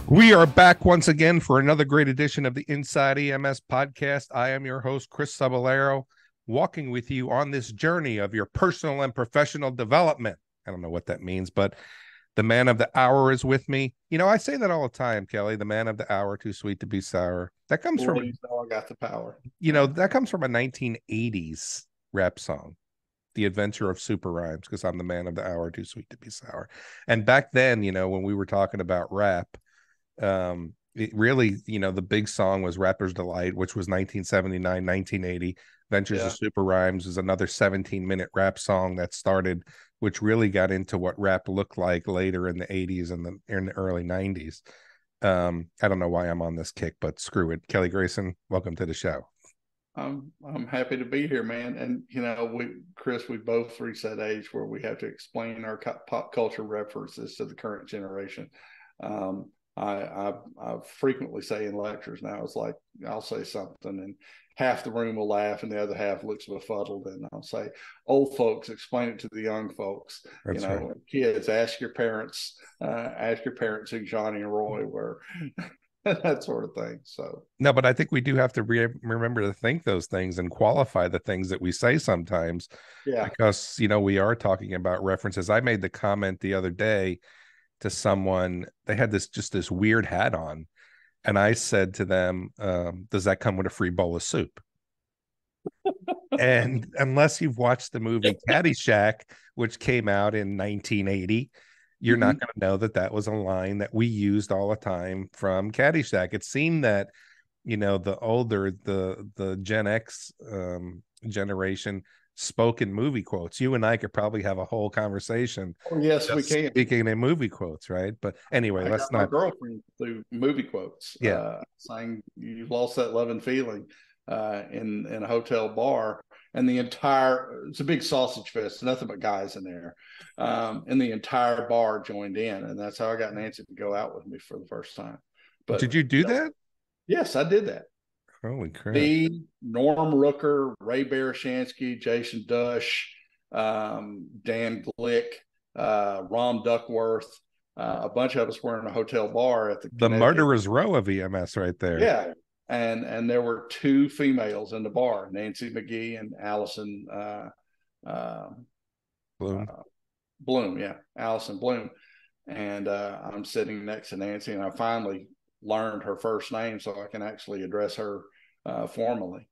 We are back once again for another great edition of the Inside EMS podcast. I am your host, Chris Cebollero, walking with you on this journey of your personal and professional development. I don't know what that means, but the man of the hour is with me. You know, I say that all the time, Kelly, the man of the hour, too sweet to be sour. That comes from, I got the power. that comes from a 1980s rap song. The Adventure of Super Rhymes, because I'm the man of the hour, too sweet to be sour. And back then, when we were talking about rap, it really, the big song was Rapper's Delight, which was 1979, 1980. Ventures of Super Rhymes is another 17-minute rap song that started, which really got into what rap looked like later in the 80s and in the early 90s. I don't know why I'm on this kick, but screw it. Kelly Grayson, welcome to the show. I'm happy to be here, man. And Chris, we both reached that age where we have to explain our pop culture references to the current generation. I frequently say in lectures now, it's like I'll say something and half the room will laugh and the other half looks befuddled, and I'll say, "Old folks, explain it to the young folks." That's right. Kids, ask your parents who Johnny and Roy were. That sort of thing. So no, but I think we do have to remember to think those things and qualify the things that we say sometimes, because we are talking about references. I made the comment the other day to someone, they had this weird hat on, and I said to them, does that come with a free bowl of soup? And unless you've watched the movie Caddyshack, which came out in 1980, you're not going to know that was a line that we used all the time from Caddyshack. It seemed that, the Gen X generation spoke in movie quotes. You and I could probably have a whole conversation. Oh, yes, we can. Speaking in movie quotes, right? But anyway, I let's got my not. girlfriend through movie quotes. Saying "You've lost that loving feeling" in a hotel bar, and it's a big sausage fest, nothing but guys in there, and the entire bar joined in, and that's how I got Nancy to go out with me for the first time. But did you do that? Yes, I did that. Holy crap! Me, Norm Rooker, Ray Barishansky, Jason Dush, Dan Glick, Ron Duckworth. A bunch of us were in a hotel bar at the murderer's row of EMS right there. Yeah. And there were two females in the bar, Nancy McGee and Allison Bloom. Bloom. Yeah. Allison Bloom. And I'm sitting next to Nancy, and I finally learned her first name so I can actually address her formally.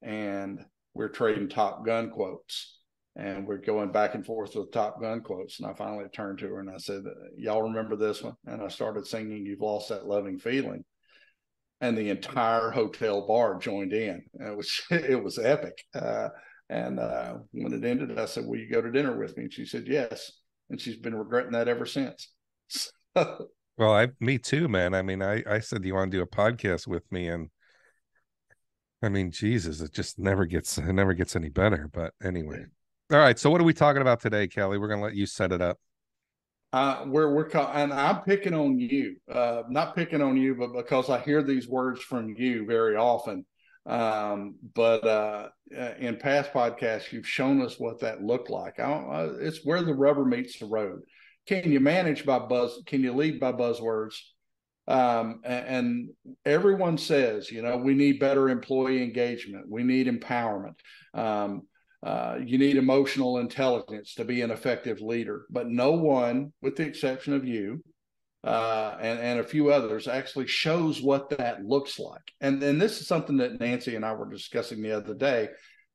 And we're trading Top Gun quotes. And we're going back and forth with Top Gun quotes. And I finally turned to her and I said, "Y'all remember this one?" And I started singing "You've Lost That Loving Feeling." And the entire hotel bar joined in. And it was epic. And when it ended, I said, "Will you go to dinner with me?" And she said, "Yes." And she's been regretting that ever since. Well, me too, man. I mean, I said, "Do you want to do a podcast with me?" And I mean, Jesus, it just never gets any better. But anyway. All right. So what are we talking about today, Kelly? We're gonna let you set it up. And I'm picking on you, not picking on you, but because I hear these words from you very often. But in past podcasts, you've shown us what that looked like. It's where the rubber meets the road. Can you lead by buzzwords? And everyone says, we need better employee engagement. We need empowerment. You need emotional intelligence to be an effective leader, but no one, with the exception of you and a few others, actually shows what that looks like. And this is something that Nancy and I were discussing the other day,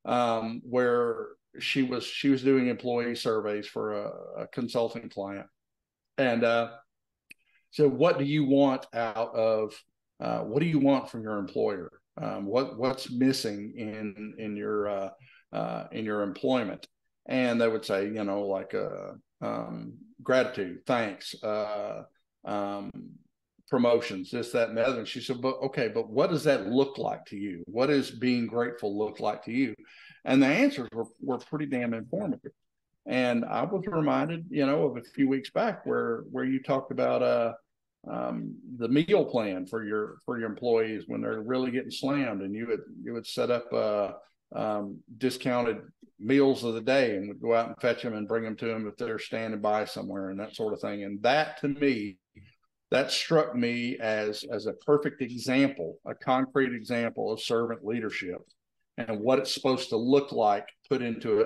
where she was doing employee surveys for a consulting client, and so what do you want what do you want from your employer? What's missing in your employment? And they would say, like gratitude, thanks, promotions, this, that, and the other. And she said, but what does that look like to you? What does being grateful look like to you? And the answers were pretty damn informative. And I was reminded, of a few weeks back where you talked about the meal plan for your employees when they're really getting slammed, and you would set up discounted meals of the day and would go out and fetch them and bring them to them if they're standing by somewhere and that sort of thing. And that, to me, that struck me as a perfect example, a concrete example of servant leadership and what it's supposed to look like put into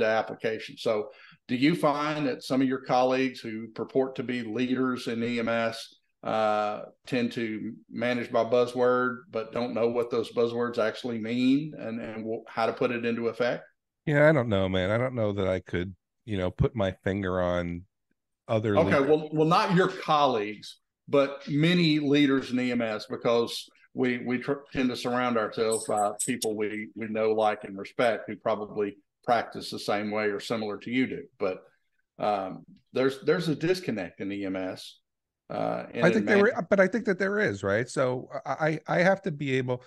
application. So do you find that some of your colleagues who purport to be leaders in EMS tend to manage by buzzword, but don't know what those buzzwords actually mean and how to put it into effect? Yeah, I don't know, man. I don't know that I could, put my finger on other Okay, leaders. well, not your colleagues, but many leaders in EMS, because we tend to surround ourselves by people we know, like, and respect, who probably practice the same way or similar to you do. But there's a disconnect in EMS and I in think there were, management. but I think that there is, right? So I have to be able,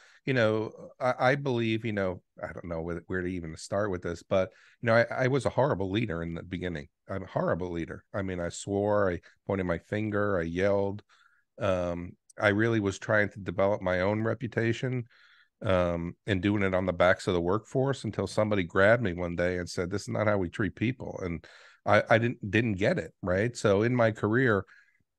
I believe, I don't know where to even start with this, but I was a horrible leader in the beginning. I'm a horrible leader. I mean, I swore, I pointed my finger, I yelled. I really was trying to develop my own reputation, and doing it on the backs of the workforce until somebody grabbed me one day and said, "This is not how we treat people." And I didn't get it, right? So in my career,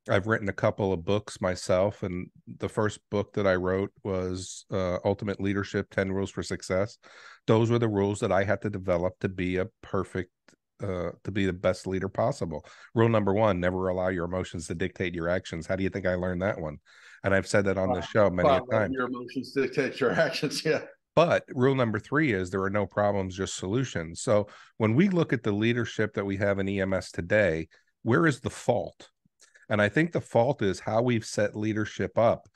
I've written a couple of books myself, and the first book that I wrote was Ultimate Leadership: 10 Rules for Success. Those were the rules that I had to develop to be to be the best leader possible. Rule number one: never allow your emotions to dictate your actions. How do you think I learned that one? And I've said that on this show many a Let time. your emotions dictate your actions. Yeah. But rule number three is there are no problems, just solutions. So when we look at the leadership that we have in EMS today, where is the fault? And I think the fault is how we've set leadership up.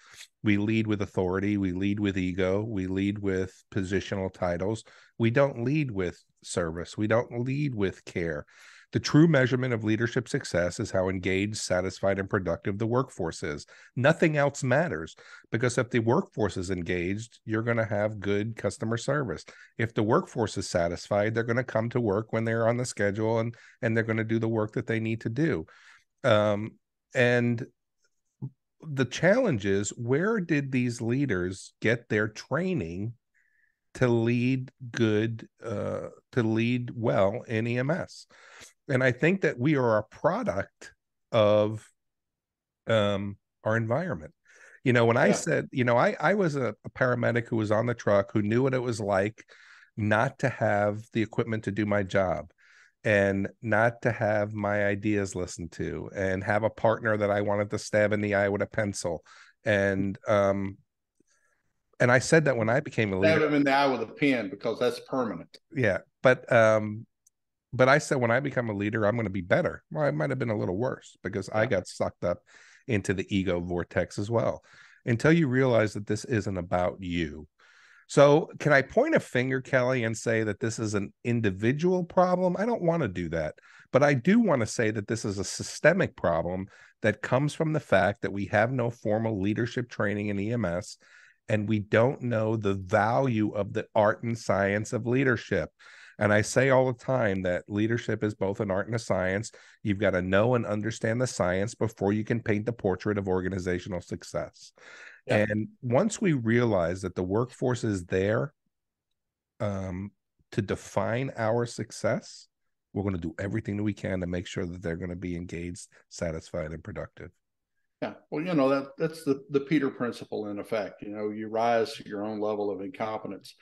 We lead with authority, we lead with ego, we lead with positional titles. We don't lead with service, we don't lead with care. The true measurement of leadership success is how engaged, satisfied, and productive the workforce is. Nothing else matters, because if the workforce is engaged, you're going to have good customer service. If the workforce is satisfied, they're going to come to work when they're on the schedule, and they're going to do the work that they need to do. And the challenge is, where did these leaders get their training to lead to lead well in EMS? And I think that we are a product of our environment. When I Yeah. said, I was a paramedic who was on the truck, who knew what it was like not to have the equipment to do my job, and not to have my ideas listened to, and have a partner that I wanted to stab in the eye with a pencil. And I said that when I became a Stab leader. him in the eye with a pen, because that's permanent. Yeah, but I said when I become a leader, I'm going to be better. Well, I might have been a little worse, because I Yeah. got sucked up into the ego vortex as well, until you realize that this isn't about you. So can I point a finger, Kelly, and say that this is an individual problem? I don't want to do that, but I do want to say that this is a systemic problem that comes from the fact that we have no formal leadership training in EMS, and we don't know the value of the art and science of leadership. And I say all the time that leadership is both an art and a science. You've got to know and understand the science before you can paint the portrait of organizational success. Yeah. And once we realize that the workforce is there to define our success, we're going to do everything that we can to make sure that they're going to be engaged, satisfied, and productive. Yeah. Well, that's the Peter principle in effect. You rise to your own level of incompetence.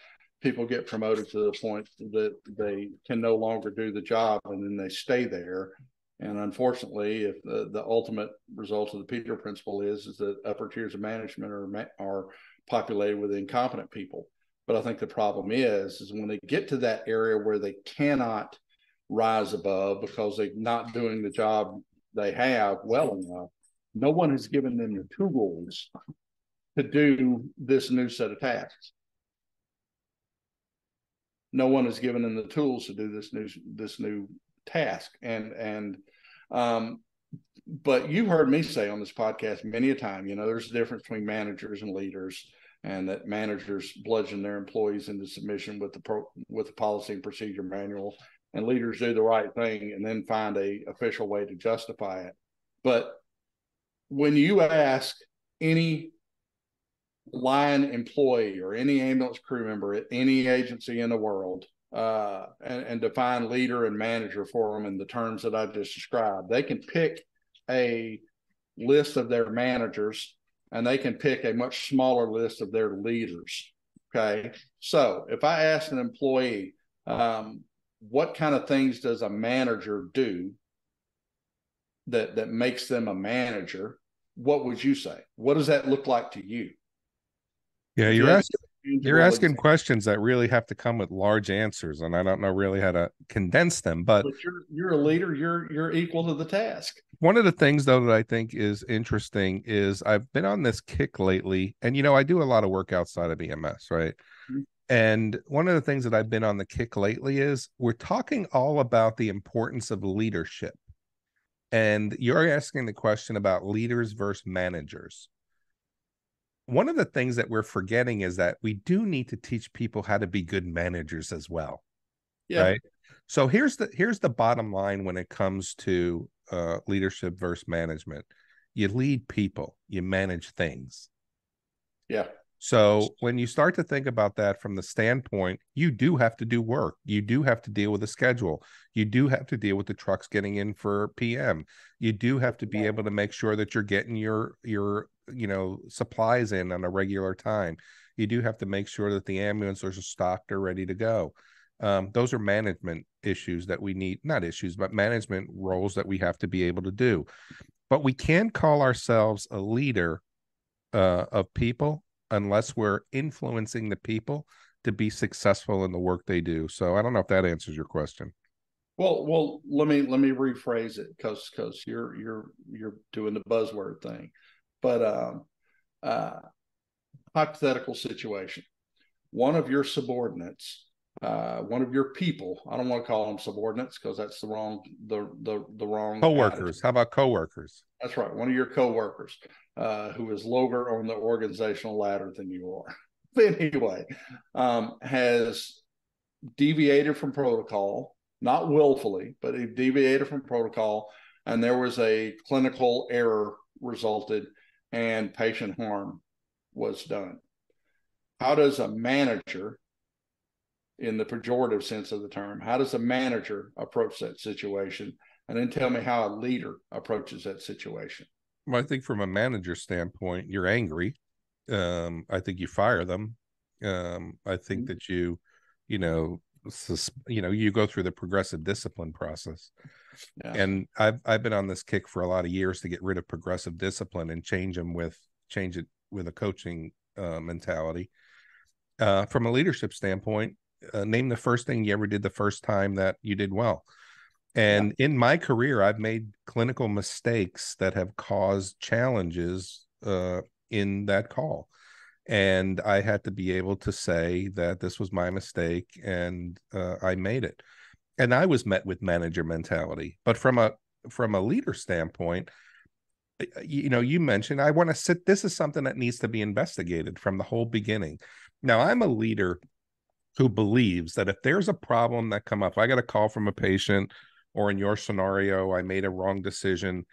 People get promoted to the point that they can no longer do the job, and then they stay there. And unfortunately, if the ultimate result of the Peter principle is that upper tiers of management are populated with incompetent people. But I think the problem is when they get to that area where they cannot rise above because they're not doing the job they have well enough, no one has given them the tools to do this new set of tasks. No one has given them the tools to do this new task. But you've heard me say on this podcast many a time, there's a difference between managers and leaders, and that managers bludgeon their employees into submission with the policy and procedure manual, and leaders do the right thing and then find a official way to justify it. But when you ask any line employee or any ambulance crew member at any agency in the world and define leader and manager for them in the terms that I just described, they can pick a list of their managers, and they can pick a much smaller list of their leaders. Okay. So if I ask an employee, what kind of things does a manager do that makes them a manager? What would you say? What does that look like to you? Yeah, you're asking questions that really have to come with large answers, and I don't know really how to condense them. But you're a leader. You're equal to the task. One of the things, though, that I think is interesting is I've been on this kick lately, and I do a lot of work outside of EMS, right? Mm-hmm. And one of the things that I've been on the kick lately is we're talking all about the importance of leadership. And you're asking the question about leaders versus managers. One of the things that we're forgetting is that we do need to teach people how to be good managers as well. Yeah. Right. So here's the bottom line when it comes to leadership versus management. You lead people, you manage things. Yeah. So when you start to think about that from the standpoint, you do have to do work. You do have to deal with a schedule. You do have to deal with the trucks getting in for PM. You do have to be able to make sure that you're getting your supplies in on a regular time. You do have to make sure that the ambulances are stocked or ready to go. Those are management issues that we need, not issues, but management roles that we have to be able to do. But we can't call ourselves a leader of people unless we're influencing the people to be successful in the work they do. So I don't know if that answers your question. Well, let me rephrase it because you're doing the buzzword thing, but hypothetical situation. One of your subordinates, one of your people, I don't want to call them subordinates because that's the wrong coworkers. attitude. How about coworkers? That's right. One of your coworkers who is lower on the organizational ladder than you are. But anyway, has deviated from protocol, not willfully, but he deviated from protocol, and there was a clinical error resulted and patient harm was done. How does a manager, in the pejorative sense of the term, how does a manager approach that situation? And then tell me how a leader approaches that situation. Well, I think from a manager standpoint, you're angry. I think you fire them. I think that you go through the progressive discipline process. Yeah. And I've been on this kick for a lot of years to get rid of progressive discipline and change it with a coaching mentality. From a leadership standpoint, name the first thing you ever did the first time that you did well. And in my career, I've made clinical mistakes that have caused challenges in that call. And I had to be able to say that this was my mistake and I made it. And I was met with manager mentality. But from a leader standpoint, you mentioned, I want to sit, this is something that needs to be investigated from the whole beginning. Now, I'm a leader who believes that if there's a problem that come up, I got a call from a patient, or in your scenario, I made a wrong decision,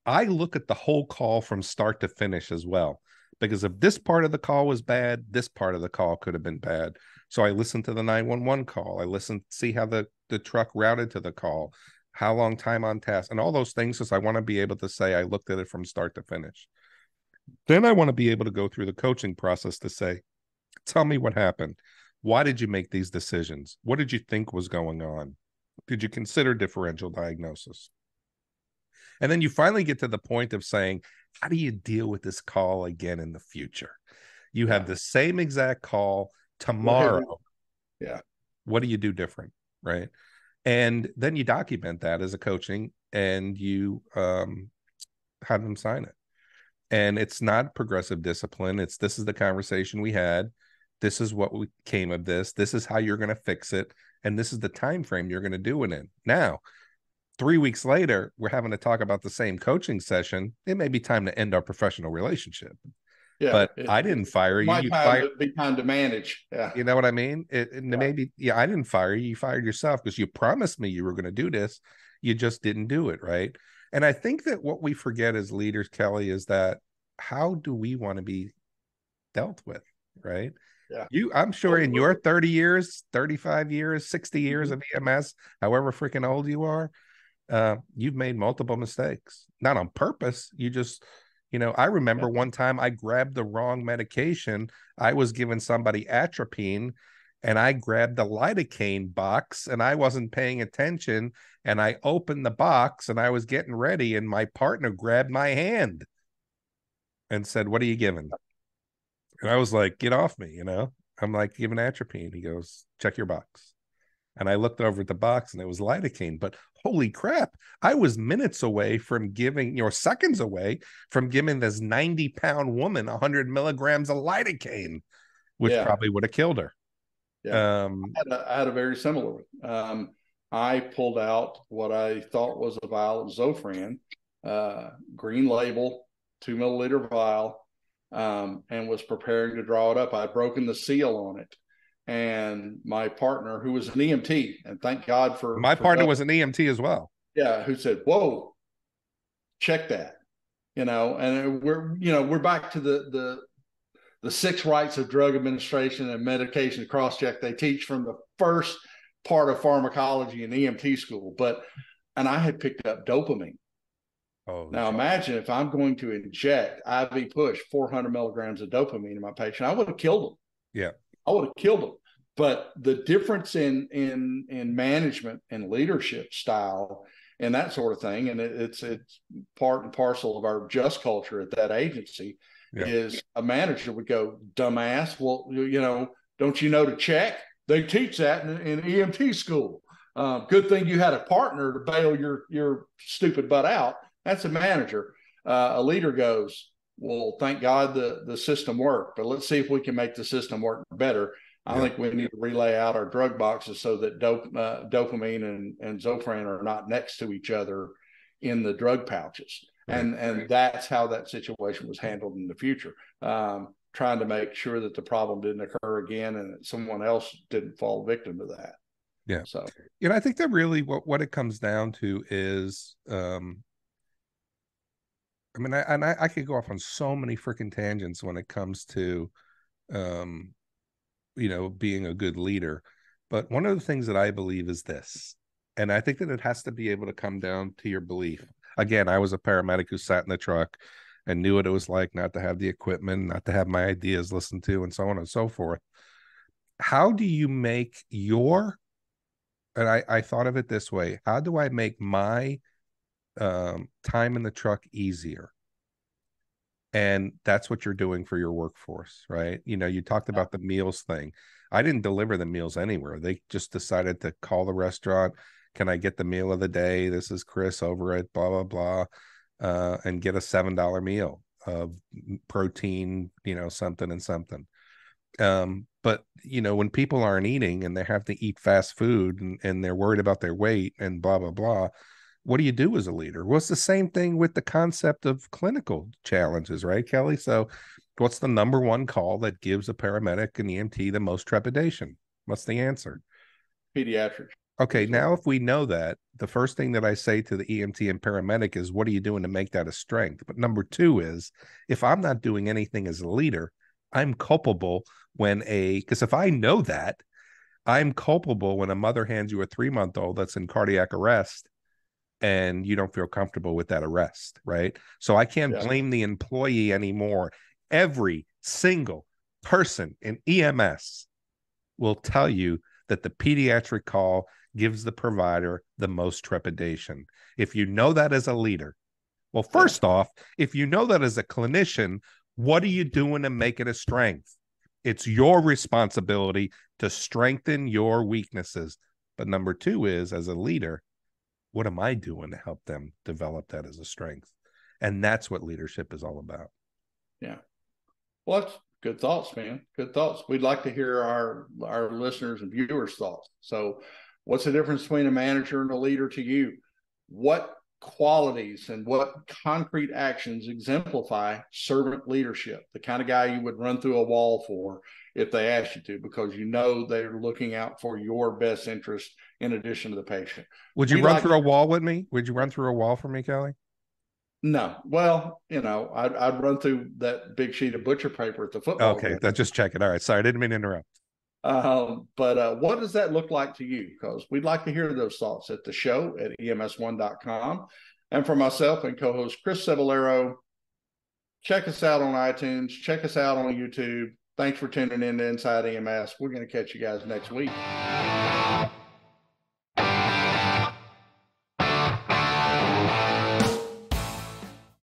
I look at the whole call from start to finish as well. Because if this part of the call was bad, this part of the call could have been bad. So I listened to the 911 call. I listened, see how the truck routed to the call, how long time on task, and all those things, because I want to be able to say I looked at it from start to finish. Then I want to be able to go through the coaching process to say, tell me what happened. Why did you make these decisions? What did you think was going on? Did you consider differential diagnosis? And then you finally get to the point of saying, how do you deal with this call again in the future? You have the same exact call tomorrow. Yeah. What do you do different? Right. And then you document that as a coaching and you have them sign it. And it's not progressive discipline. This is the conversation we had. This is what we came of this. This is how you're going to fix it. And this is the time frame you're going to do it in. Now, 3 weeks later, we're having to talk about the same coaching session. It may be time to end our professional relationship. Yeah, but I didn't fire you. It'd be time to manage. Yeah. You know what I mean? Maybe, I didn't fire you. You fired yourself because you promised me you were going to do this. You just didn't do it, right? And I think that what we forget as leaders, Kelly, is that how do we want to be dealt with, right? Yeah. I'm sure in your 30 years, 35 years, 60 years of EMS, however freaking old you are, you've made multiple mistakes, not on purpose. You just, I remember one time I grabbed the wrong medication. I was giving somebody atropine and I grabbed the lidocaine box and I wasn't paying attention. And I opened the box and I was getting ready and my partner grabbed my hand and said, "What are you giving?" And I was like, "Get off me." I'm like, "Giving atropine." He goes, "Check your box." And I looked over at the box and it was lidocaine. But holy crap, I was minutes away from giving, seconds away from giving this 90-pound woman 100 milligrams of lidocaine, which Yeah. probably would have killed her. Yeah. I had a very similar one. I pulled out what I thought was a vial of Zofran, green label, 2 milliliter vial, and was preparing to draw it up. I'd broken the seal on it. And my partner, who was an EMT, and thank God my partner was an EMT as well. Yeah, who said, "Whoa, check that," and we're back to the 6 rights of drug administration and medication cross-check they teach from the first part of pharmacology in EMT school. And I had picked up dopamine. Oh, now imagine if I'm going to inject IV push 400 milligrams of dopamine in my patient, I would have killed them. Yeah. I would have killed them. But the difference in management and leadership style and that sort of thing, and it's part and parcel of our just culture at that agency, is a manager would go, "Dumbass, well, don't you know to check? They teach that in EMT school. Good thing you had a partner to bail your stupid butt out." That's a manager. A leader goes, "Well, thank God the system worked, but let's see if we can make the system work better." I think we need to relay out our drug boxes so that dopamine and Zofran are not next to each other in the drug pouches. Right. And that's how that situation was handled in the future, trying to make sure that the problem didn't occur again and that someone else didn't fall victim to that. Yeah. So, I think that really what it comes down to is, I mean, I could go off on so many freaking tangents when it comes to, being a good leader. But one of the things that I believe is this, and I think that it has to be able to come down to your belief. Again, I was a paramedic who sat in the truck and knew what it was like not to have the equipment, not to have my ideas listened to, and so on and so forth. How do you make and I thought of it this way, how do I make my time in the truck easier? And that's what you're doing for your workforce, right? You talked about the meals thing. I didn't deliver the meals anywhere. They just decided to call the restaurant. "Can I get the meal of the day? This is Chris over at blah, blah, blah," and get a $7 meal of protein, something and something. But, when people aren't eating and they have to eat fast food and they're worried about their weight and blah, blah, blah, what do you do as a leader? Well, it's the same thing with the concept of clinical challenges, right, Kelly? So what's the number one call that gives a paramedic and EMT the most trepidation? What's the answer? Pediatrics. Okay, now if we know that, the first thing that I say to the EMT and paramedic is, what are you doing to make that a strength? But number 2 is, if I'm not doing anything as a leader, I'm culpable because if I know that, I'm culpable when a mother hands you a 3-month-old that's in cardiac arrest and you don't feel comfortable with that arrest, right? So I can't blame the employee anymore. Every single person in EMS will tell you that the pediatric call gives the provider the most trepidation. If you know that as a leader, well, first off, if you know that as a clinician, what are you doing to make it a strength? It's your responsibility to strengthen your weaknesses. But number 2 is, as a leader, what am I doing to help them develop that as a strength? And that's what leadership is all about. Yeah. Well, that's good thoughts, man. Good thoughts. We'd like to hear our listeners and viewers' thoughts. So what's the difference between a manager and a leader to you? What qualities and what concrete actions exemplify servant leadership? The kind of guy you would run through a wall for if they asked you to, because they're looking out for your best interest in addition to the patient. Would you run through a wall with me? Would you run through a wall for me, Kelly? No. Well, I'd run through that big sheet of butcher paper at the football game. Okay, just check it. All right. Sorry, I didn't mean to interrupt. But what does that look like to you? Because we'd like to hear those thoughts at the show at ems1.com. And for myself and co-host Chris Cebollero, check us out on iTunes. Check us out on YouTube. Thanks for tuning in to Inside EMS. We're going to catch you guys next week.